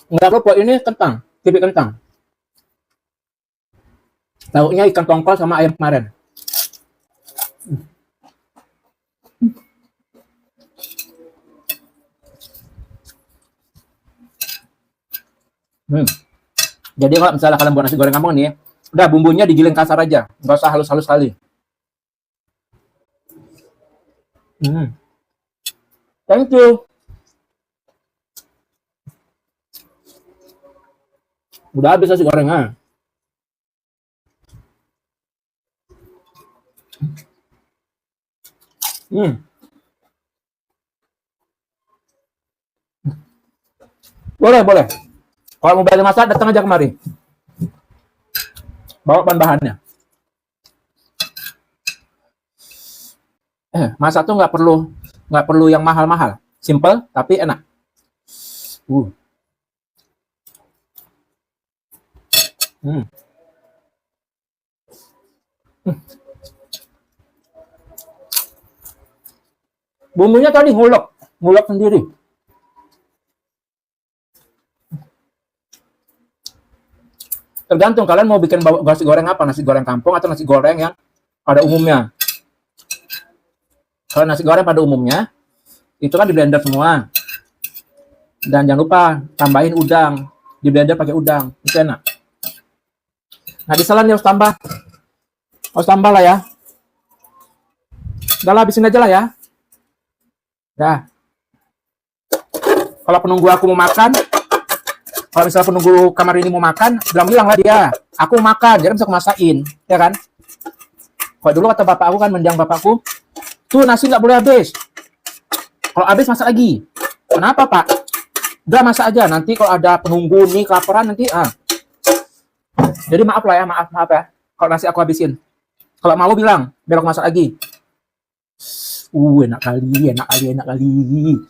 Nggak lupa ini kentang, keripik kentang. Lauknya ikan tongkol sama ayam kemarin. Hmm. Jadi kalau misalnya kalian buat nasi goreng kampung nih, udah bumbunya digiling kasar aja, nggak usah halus-halus kali. Thank you. Udah habis nasi gorengnya. Boleh, boleh. Kalau mau belajar masak, datang aja kemari. Bawa bahan-bahannya. Masak tuh nggak perlu yang mahal-mahal. Simple tapi enak. Hmm. Bumbunya tadi ngulek sendiri. Tergantung kalian mau bikin nasi goreng apa, nasi goreng kampung atau nasi goreng yang pada umumnya. Kalau nasi goreng pada umumnya, itu kan di blender semua. Dan jangan lupa tambahin udang, di blender pakai udang, itu enak. Nah, diselan ya harus tambah lah ya. Udah lah, habisin aja lah ya. Dah. Kalau penunggu aku mau makan, kalau misalnya penunggu kamar ini mau makan, bilang lah dia, aku mau makan, dia bisa masakin, ya kan? Kalau dulu kata bapak aku kan, mendiang bapakku, tuh nasi nggak boleh habis. Kalau habis masak lagi. Kenapa pak? Udah masak aja, nanti kalau ada penunggu nih kelaparan nanti Jadi maaf lah ya, maaf ya. Kalau nasi aku habisin. Kalau mau bilang, biar aku masak lagi. Enak kali.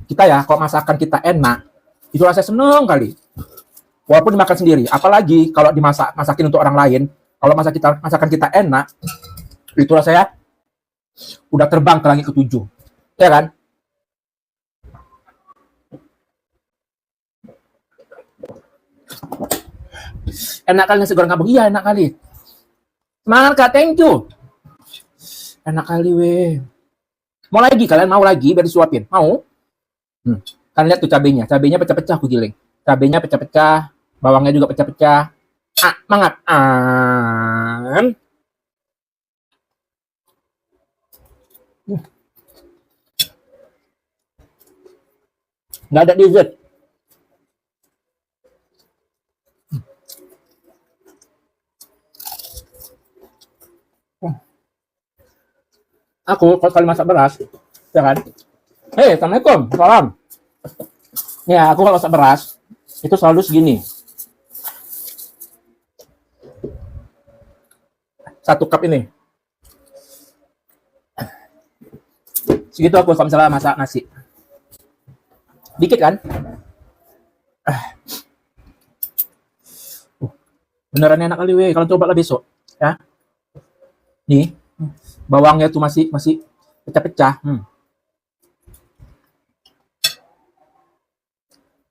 Kita ya, kalau masakan kita enak, itu rasanya seneng kali. Walaupun dimakan sendiri, apalagi kalau masakin untuk orang lain, kalau masakan kita enak, itu rasanya udah terbang ke langit ketujuh. Ya kan? Enak kali nasi goreng kampung. Iya, enak kali. Semangat Kak, thank you. Enak kali weh. Mau lagi kalian? Mau lagi biar disuapin? Mau? Kan lihat tuh cabenya. Cabenya pecah-pecah aku giling. Cabenya pecah-pecah, bawangnya juga pecah-pecah. Mangap. Nggak ada dessert. Aku kalau kali masak beras, ya kan? Assalamualaikum, salam. Ya, aku kalau masak beras itu selalu segini. 1 cup ini. Segitu aku kalau misalnya masak nasi. Dikit kan? Beneran enak kali weh. Kalau coba lah besok, ya. Nih, bawangnya tuh masih pecah-pecah.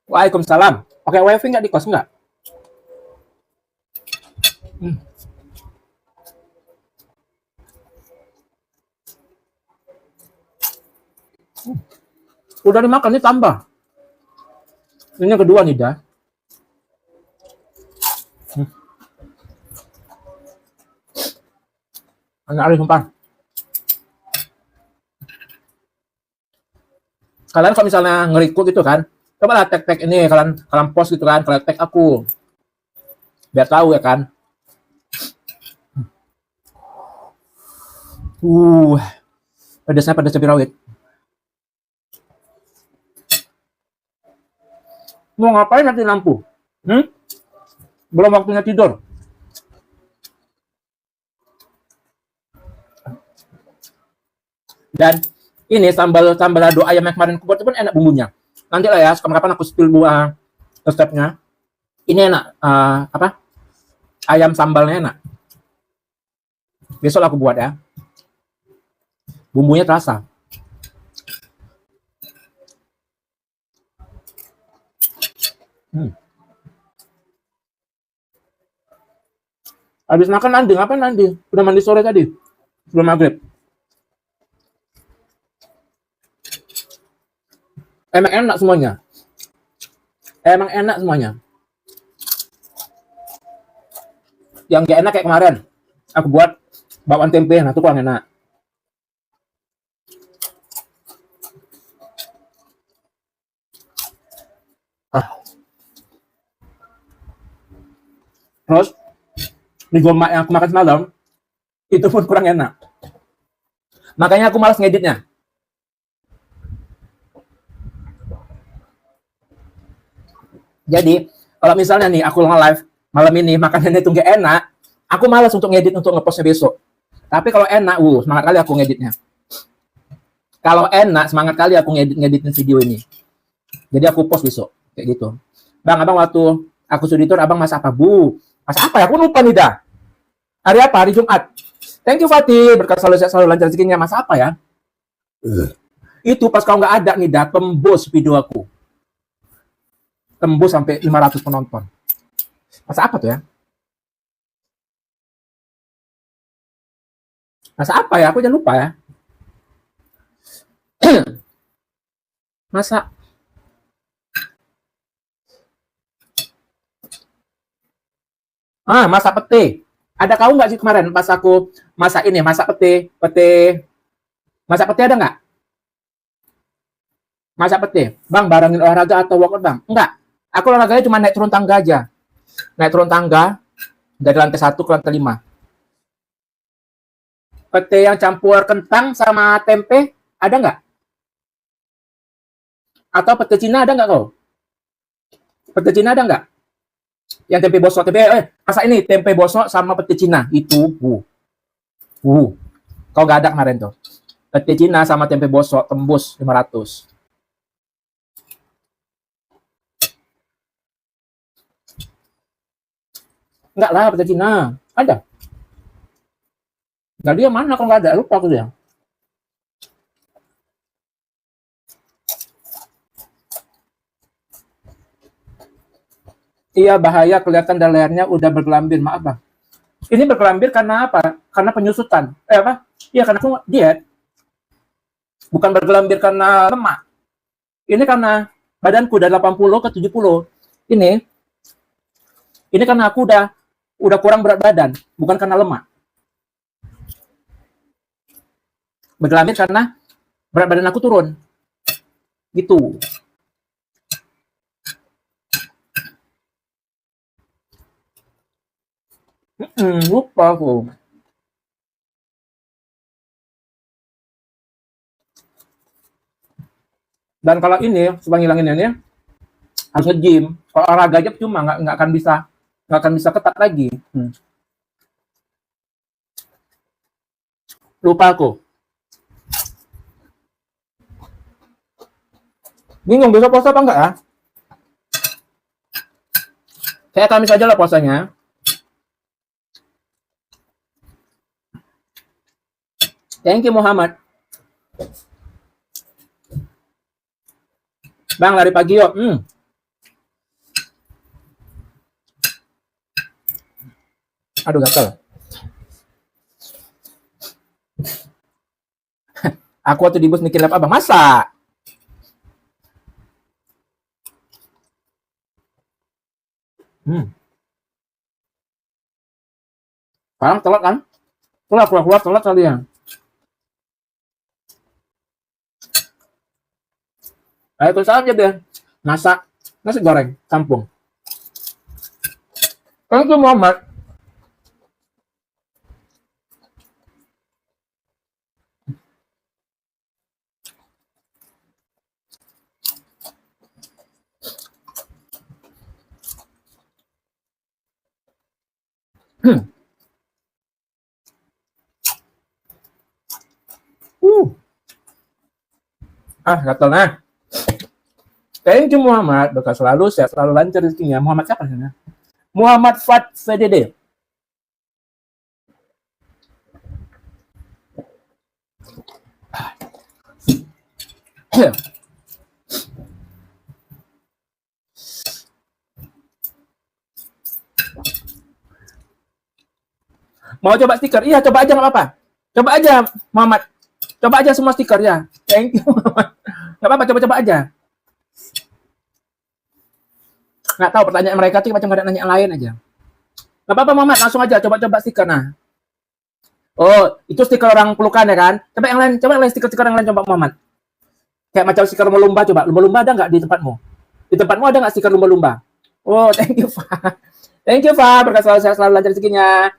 Waalaikumsalam. Pakai wifi nggak di kos nggak? Udah dimakan nih tambah. Ini yang kedua nih dah. Enak kali sumpah. Kalian kalau misalnya ngerikuk gitu kan, Coba lah tag ini, kalian post gitu kan, kalian tag aku. Biar tahu ya kan. Pedasnya pedas cabai rawit. Mau ngapain nanti lampu? Belum waktunya tidur. Dan ini sambal lado ayam yang kemarin aku buat itu pun enak bumbunya. Nanti lah ya, kapan-kapan aku spill buah resepnya. Ini enak, ayam sambalnya enak. Besok aku buat ya. Bumbunya terasa. Habis makan nanti, ngapain nanti? Udah mandi sore tadi, sebelum maghrib. Emang enak semuanya. Emang enak semuanya. Yang gak enak kayak kemarin, aku buat bakwan tempe, nah itu kurang enak. Terus di gomak yang aku makan semalam itu pun kurang enak. Makanya aku malas ngeditnya. Jadi kalau misalnya nih aku nge-live malam ini makanannya itu gak enak, aku malas untuk ngedit untuk ngepostnya besok. Tapi kalau enak, semangat kali aku ngeditnya. Kalau enak, semangat kali aku ngeditin video ini. Jadi aku post besok kayak gitu. Bang, abang waktu aku suditur, abang masak apa? Masak apa ya? Aku lupa nih dah. Hari apa? Hari Jumat. Thank you Fatih, berkat selalu lancar rezekinya. Masak apa ya? Itu pas kau nggak ada nih dah, tembus video aku. Tembus sampai 500 penonton. Masak apa tuh ya? Masak apa ya? Aku jangan lupa ya. Masak masak pete. Ada kau nggak sih kemarin pas aku masak ini, masak pete, masak pete ada nggak? Masak pete, bang barengin olahraga atau workout bang? Enggak, aku olahraganya cuma naik turun tangga aja. Naik turun tangga dari lantai 1 ke lantai 5. Pete yang campur kentang sama tempe ada nggak? Atau pete Cina ada nggak kau? Pete Cina ada nggak? Yang tempe bosok, masak ini tempe bosok sama pete Cina itu, kau gak ada kemarin tuh. Pete Cina sama tempe bosok tembus 500. Enggak lah, pete Cina ada. Nah dia mana kalau nggak ada, lupa aku dia. Iya bahaya, kelihatan dan lehernya udah bergelambir, maaf bang. Ini bergelambir karena apa? Karena penyusutan. Iya karena aku diet. Bukan bergelambir karena lemak. Ini karena badanku dari 80 ke 70. Ini karena aku udah kurang berat badan, bukan karena lemak. Bergelambir karena berat badan aku turun. Gitu. Lupa aku. Dan kalau ini, supaya ngilangin ini, harus nge-gym. Kalau olahraga aja cuma nggak akan bisa ketat lagi. Lupa aku. Bingung besok puasa apa enggak ya? Saya Kamis aja lah puasanya. Thank you Muhammad. Bang lari pagi yuk. Aduh gatel. Aku waktu di bus mikir apa abang masa. Sekarang telat kan? Keluar telat kali ya. Ayo salam aja deh. masak nasi goreng kampung. Thank you Muhammad. Hmm. Katanya. Thank you Muhammad. Berkah selalu, sehat selalu, lancar rezekinya. Muhammad siapa namanya? Muhammad Fat VDD. Mau coba stiker? Iya, coba aja nggak apa-apa. Coba aja Muhammad. Coba aja semua stiker ya. Thank you Muhammad. Nggak apa-apa, coba-coba aja. Nggak tahu pertanyaan mereka tuh macam ada nanya yang lain aja. Nggak apa-apa Muhammad, langsung aja coba-coba stiker. Nah, oh itu stiker orang pelukan ya kan? Coba yang lain, coba yang lain stiker-stiker yang lain coba Muhammad. Kayak macam stiker lumba-lumba coba. Lumba-lumba ada nggak di tempatmu? Di tempatmu ada nggak stiker lumba-lumba? Oh, thank you Fa. Thank you Fa, berkat selalu sehat selalu lancar rezekinya.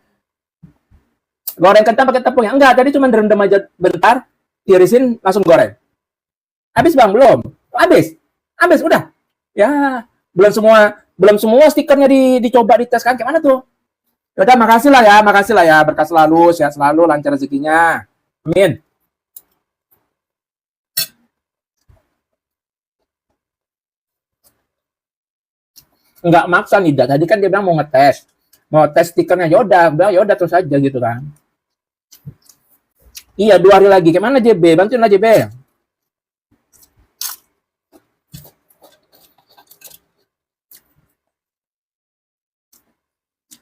Goreng kentang pakai tepung ya? Enggak, tadi cuma direndam aja bentar, tirisin langsung goreng. Habis Bang, belum? Habis. Habis udah. Ya, belum semua stikernya dicoba dites kan, kayak mana tuh? Udah, makasih lah ya, berkah selalu, sehat selalu, lancar rezekinya. Amin. Enggak maksa nih, tadi kan dia bilang mau ngetes. Mau tes stikernya, yaudah terus aja gitu kan. Iya, 2 hari lagi. Gimana JB? Bantuin lah JB.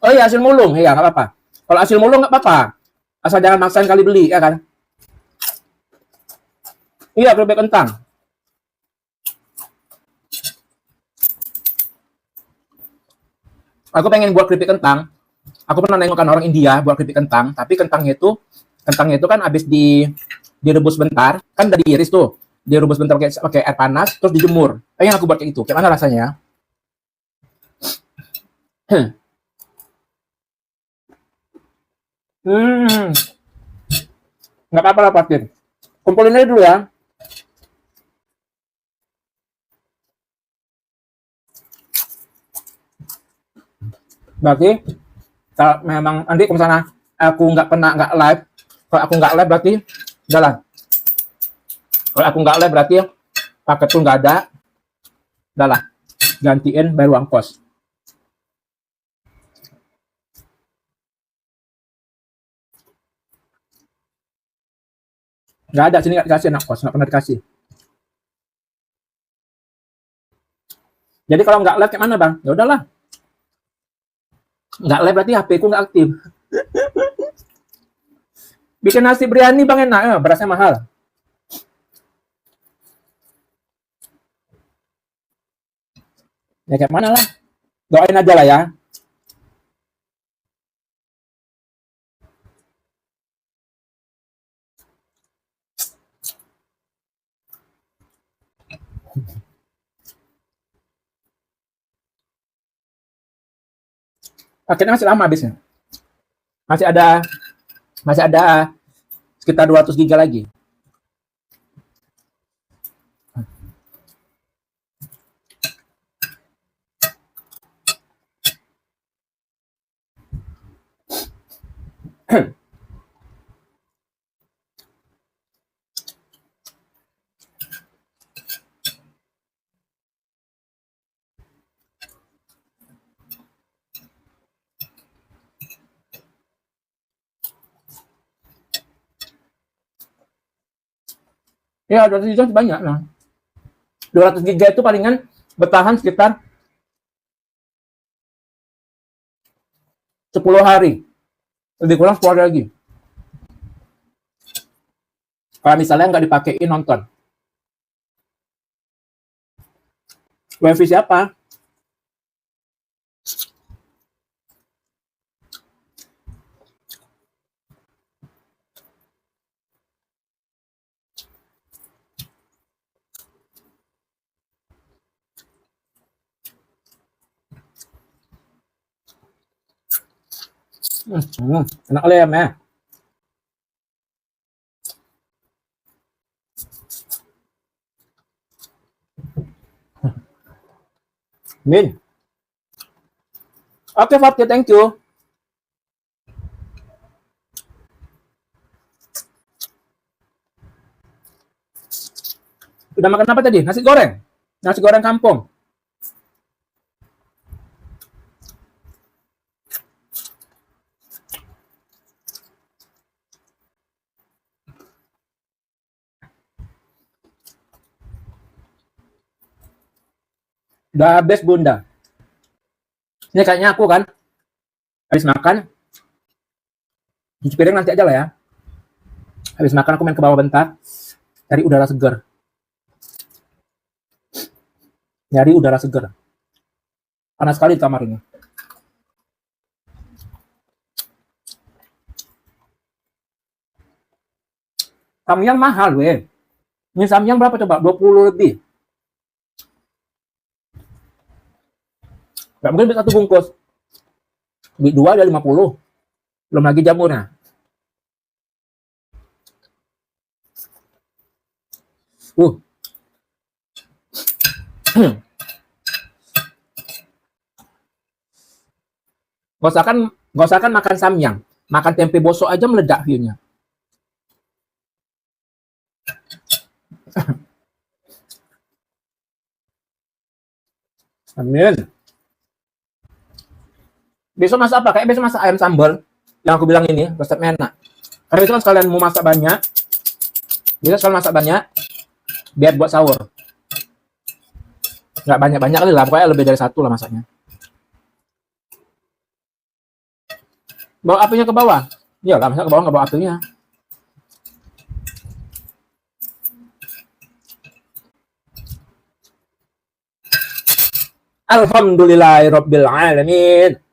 Oh iya, hasil mulung. Iya, nggak apa-apa. Kalau hasil mulung nggak apa-apa. Asal jangan maksain kali beli, ya kan? Iya, keripik kentang. Aku pengen buat keripik kentang. Aku pernah nengok kan orang India buat keripik kentang, tapi kentangnya itu kan habis direbus bentar, kan udah diiris tuh. Direbus bentar pakai air panas, terus dijemur. Pengen aku buat kayak itu. Kayak mana rasanya? Hmm, nggak apa-apa lah Fatin. Kumpulin aja dulu ya. Berarti kalau memang nanti kalau misalnya aku nggak live, kalau aku nggak live berarti jalan. Kalau aku nggak live berarti paket tuh nggak ada, udahlah gantiin bayar uang kos. Nggak ada sini, nggak dikasih anak kos, nggak pernah dikasih. Jadi kalau nggak live kayak mana bang? Ya udahlah, nggak live berarti HP ku nggak aktif. Bikin nasi biryani bang enak, ya, berasnya mahal. Ya kayak mana lah, doain aja lah ya. Paketnya masih lama habisnya. Masih ada masih ada sekitar 200 giga lagi. Ya 200 giga banyak lah. 200 giga itu palingan bertahan sekitar 10 hari. Lebih kurang 10 hari lagi. Kalau misalnya nggak dipakein nonton. WiFi siapa? Enak lem ya. Min. Oke, Fatih, thank you. Udah makan apa tadi? Nasi goreng. Nasi goreng kampung. Udah habis, Bunda. Ini kayaknya aku kan habis makan, cuci piring nanti aja lah ya. Habis makan aku main ke bawah bentar, cari udara segar. Nyari udara segar. Panas sekali di kamar ini. Samyang mahal, weh. Ini samyang berapa coba? 20 lebih. Gak mungkin beli satu bungkus. Beli dua ada 50. Belum lagi jamurnya. Gak usah kan makan samyang. Makan tempe bosok aja meledak view-nya. Amin. Besok masak apa? Kayak besok masak ayam sambal. Yang aku bilang ini, resepnya enak. Karena besok kan sekalian mau masak banyak. Besok sekalian masak banyak. Biar buat sahur. Nggak banyak-banyak kali lah. Pokoknya lebih dari satu lah masaknya. Bawa apinya ke bawah. Iya lah, masa ke bawah nggak bawa apinya. Alhamdulillahirabbil alamin.